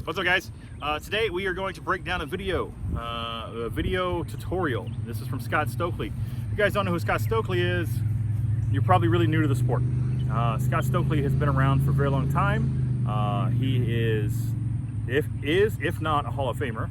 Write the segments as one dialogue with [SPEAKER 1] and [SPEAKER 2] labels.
[SPEAKER 1] What's up, guys? Today we are going to break down a video tutorial. This is from Scott Stokely. If you guys don't know who Scott Stokely is, you're probably really new to the sport. Scott Stokely has been around for a very long time. He is, if not a Hall of Famer,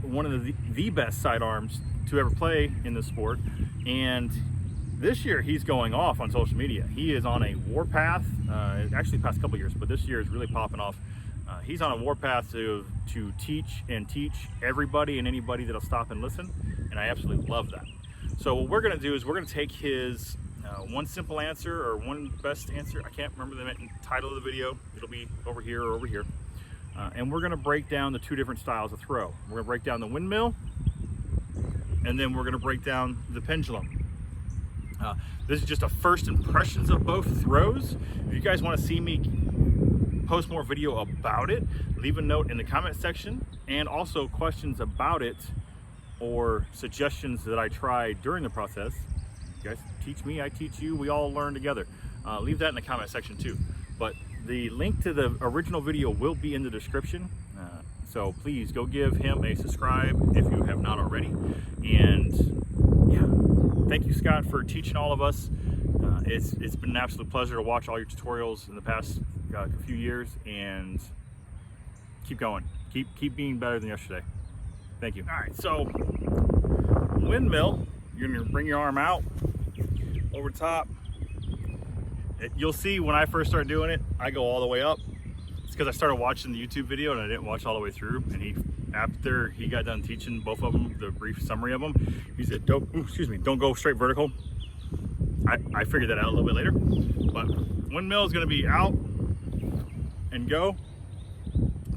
[SPEAKER 1] one of the best sidearms to ever play in the sport. And this year he's going off on social media. He is on a warpath. Actually the past couple years, but this year is really popping off. He's on a warpath to teach everybody and anybody that'll stop and listen, and I absolutely love that. So what we're going to do is we're going to take his one simple answer or one best answer. I can't remember the title of the video. It'll be over here or over here. And we're going to break down the two different styles of throw. We're going to break down the windmill, and then we're going to break down the pendulum. This is just a first impressions of both throws. If you guys want to see me post more video about it, leave a note in the comment section, and also questions about it or suggestions that I try during the process. You guys teach me, I teach you, we all learn together. Leave that in the comment section too. But the link to the original video will be in the description, so please go give him a subscribe if you have not already. And yeah, thank you, Scott, for teaching all of us. It's been an absolute pleasure to watch all your tutorials in the past few years, and keep going, keep being better than yesterday. Thank you. All right, so windmill, you're gonna bring your arm out over top. You'll see when I first started doing it, I go all the way up. It's because I started watching the YouTube video and I didn't watch all the way through. And after he got done teaching both of them, the brief summary of them, he said, don't go straight vertical. I figured that out a little bit later. But windmill is gonna be out and go.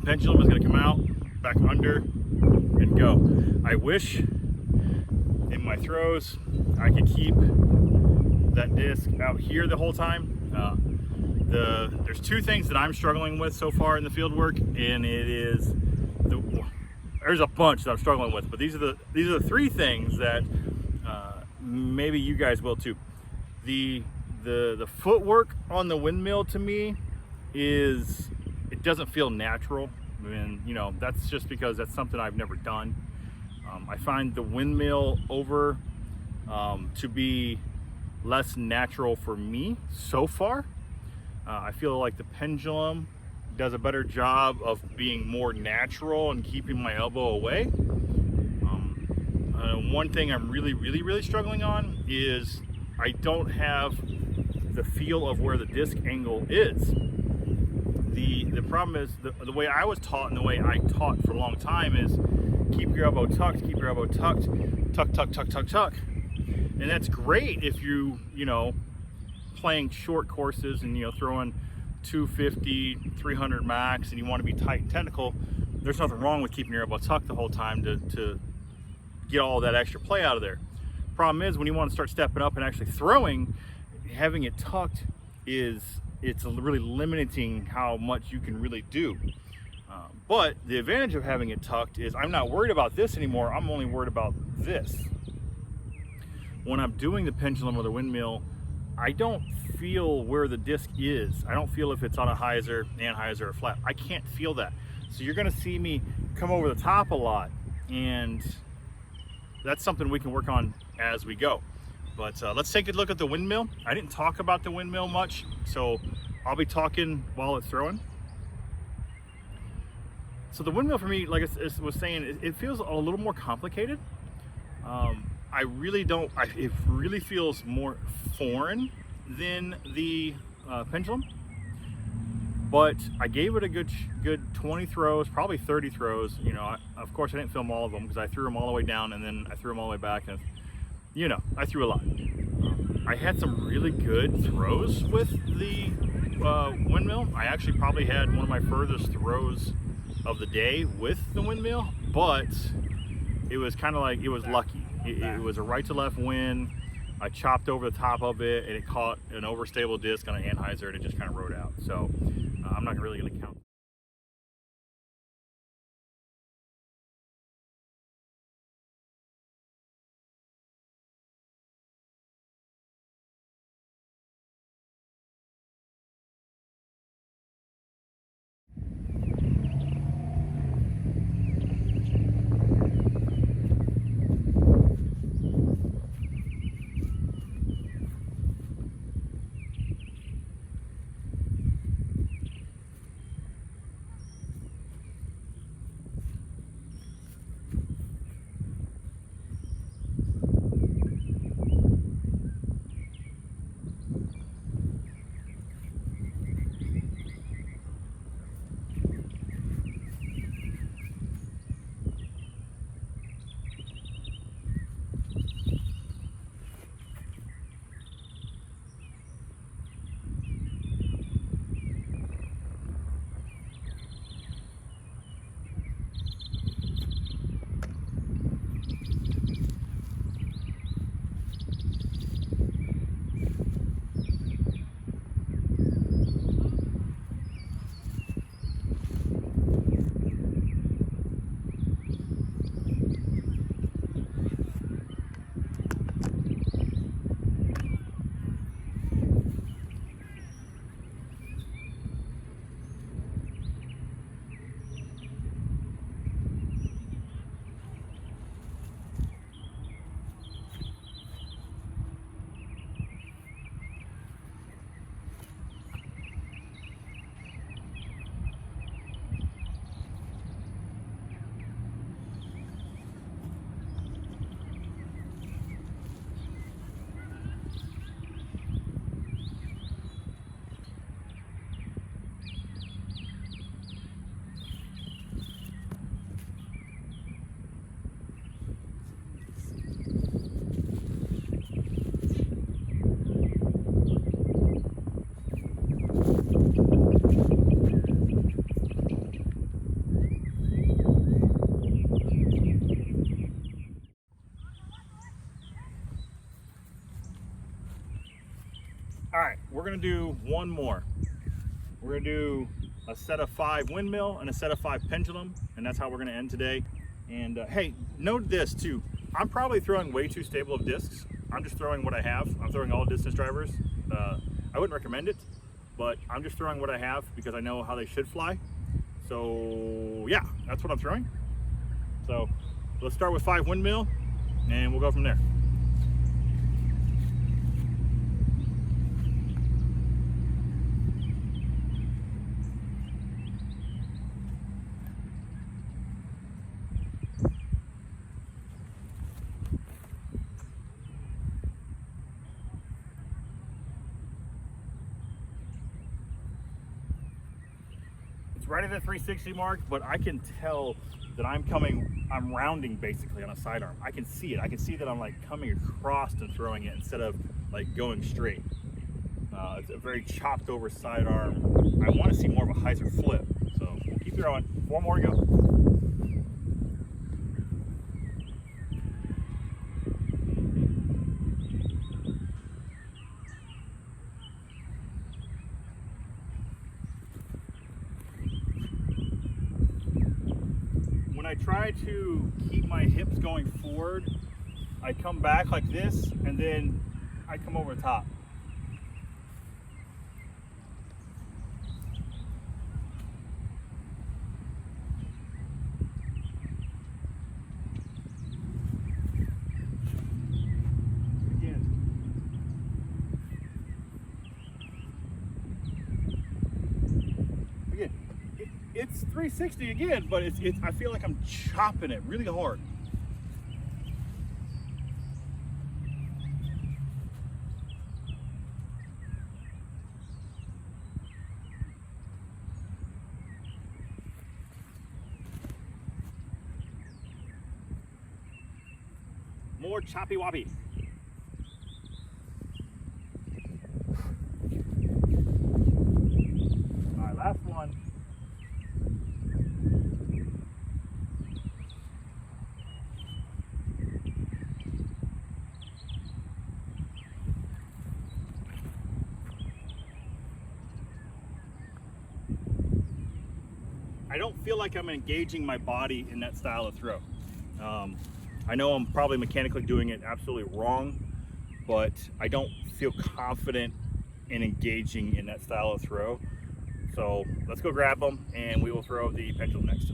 [SPEAKER 1] Pendulum is gonna come out, back under, and go. I wish in my throws I could keep that disc out here the whole time. There's two things that I'm struggling with so far in the field work, and there's a bunch that I'm struggling with, but these are the three things that maybe you guys will too. The footwork on the windmill to me it doesn't feel natural, and you know, that's just because that's something I've never done. I find the windmill over to be less natural for me so far. I feel like the pendulum does a better job of being more natural and keeping my elbow away. One thing I'm really struggling on is I don't have the feel of where the disc angle is. The problem is the way I was taught and the way I taught for a long time is keep your elbow tucked, keep your elbow tucked, tuck. And that's great if you know, playing short courses and, you know, throwing 250, 300 max, and you want to be tight and technical. There's nothing wrong with keeping your elbow tucked the whole time to get all that extra play out of there. Problem is, when you want to start stepping up and actually throwing, having it tucked it's really limiting how much you can really do. But the advantage of having it tucked is I'm not worried about this anymore. I'm only worried about this. When I'm doing the pendulum or the windmill, I don't feel where the disc is. I don't feel if it's on a hyzer, anhyzer, or flat. I can't feel that. So you're gonna see me come over the top a lot, and that's something we can work on as we go. But let's take a look at the windmill. I didn't talk about the windmill much, so I'll be talking while it's throwing. So the windmill for me, like I was saying, it feels a little more complicated. It really feels more foreign than the pendulum. But I gave it a good 20 throws, probably 30 throws. You know, of course I didn't film all of them because I threw them all the way down and then I threw them all the way back, and you know, I threw a lot. I had some really good throws with the windmill. I actually probably had one of my furthest throws of the day with the windmill, but it was kind of like, it was lucky. It was a right to left wind. I chopped over the top of it and it caught an overstable disc on an anhyzer and it just kind of rode out. So I'm not really going to count. gonna do one more. We're gonna do a set of 5 windmill and a set of 5 pendulum, and that's how we're gonna end today. And hey, note this too. I'm probably throwing way too stable of discs. I'm just throwing what I have. I'm throwing all distance drivers. I wouldn't recommend it, but I'm just throwing what I have because I know how they should fly. So yeah, that's what I'm throwing. So let's start with 5 windmill and we'll go from there. It's right at the 360 mark, but I can tell that I'm rounding basically on a sidearm. I can see it. I can see that I'm like coming across and throwing it instead of like going straight. It's a very chopped over sidearm. I want to see more of a hyzer flip, so we'll keep throwing. 4 more to go. When I try to keep my hips going forward, I come back like this and then I come over the top. Again, it's 360 again, but it's I feel like I'm chopping it really hard. More choppy woppy. All right, last one. I don't feel like I'm engaging my body in that style of throw. I know I'm probably mechanically doing it absolutely wrong, but I don't feel confident in engaging in that style of throw. So let's go grab them and we will throw the pendulum next.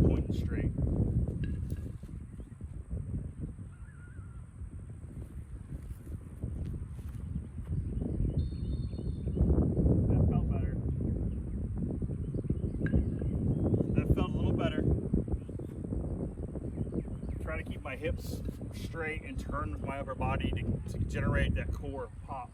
[SPEAKER 1] point straight. That felt better. That felt a little better. Try to keep my hips straight and turn with my upper body to generate that core pop.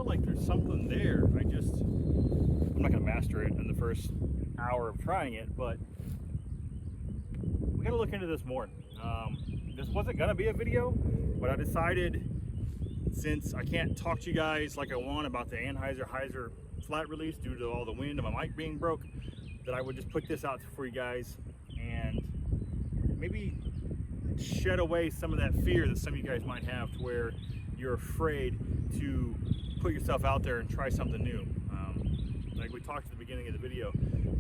[SPEAKER 1] Like there's something there. I'm not gonna master it in the first hour of trying it, but we gotta look into this more. This wasn't gonna be a video, but I decided, since I can't talk to you guys like I want about the Anheuser flat release due to all the wind and my mic being broke, that I would just put this out for you guys and maybe shed away some of that fear that some of you guys might have, to where you're afraid to put yourself out there and try something new. Like we talked at the beginning of the video,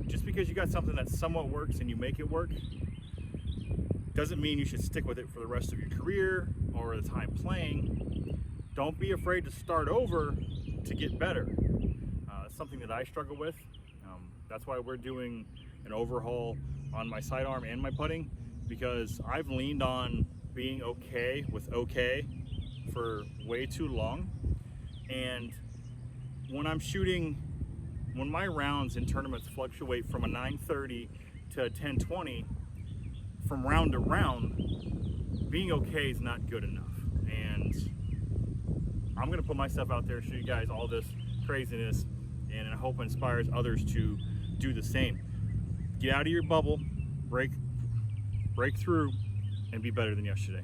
[SPEAKER 1] just because you got something that somewhat works and you make it work doesn't mean you should stick with it for the rest of your career or the time playing. Don't be afraid to start over to get better. It's something that I struggle with. That's why we're doing an overhaul on my sidearm and my putting, because I've leaned on being okay with okay for way too long. And when my rounds in tournaments fluctuate from a 930 to a 1020 from round to round, being okay is not good enough. And I'm gonna put myself out there, show you guys all this craziness, and I hope it inspires others to do the same. Get out of your bubble, break through, and be better than yesterday.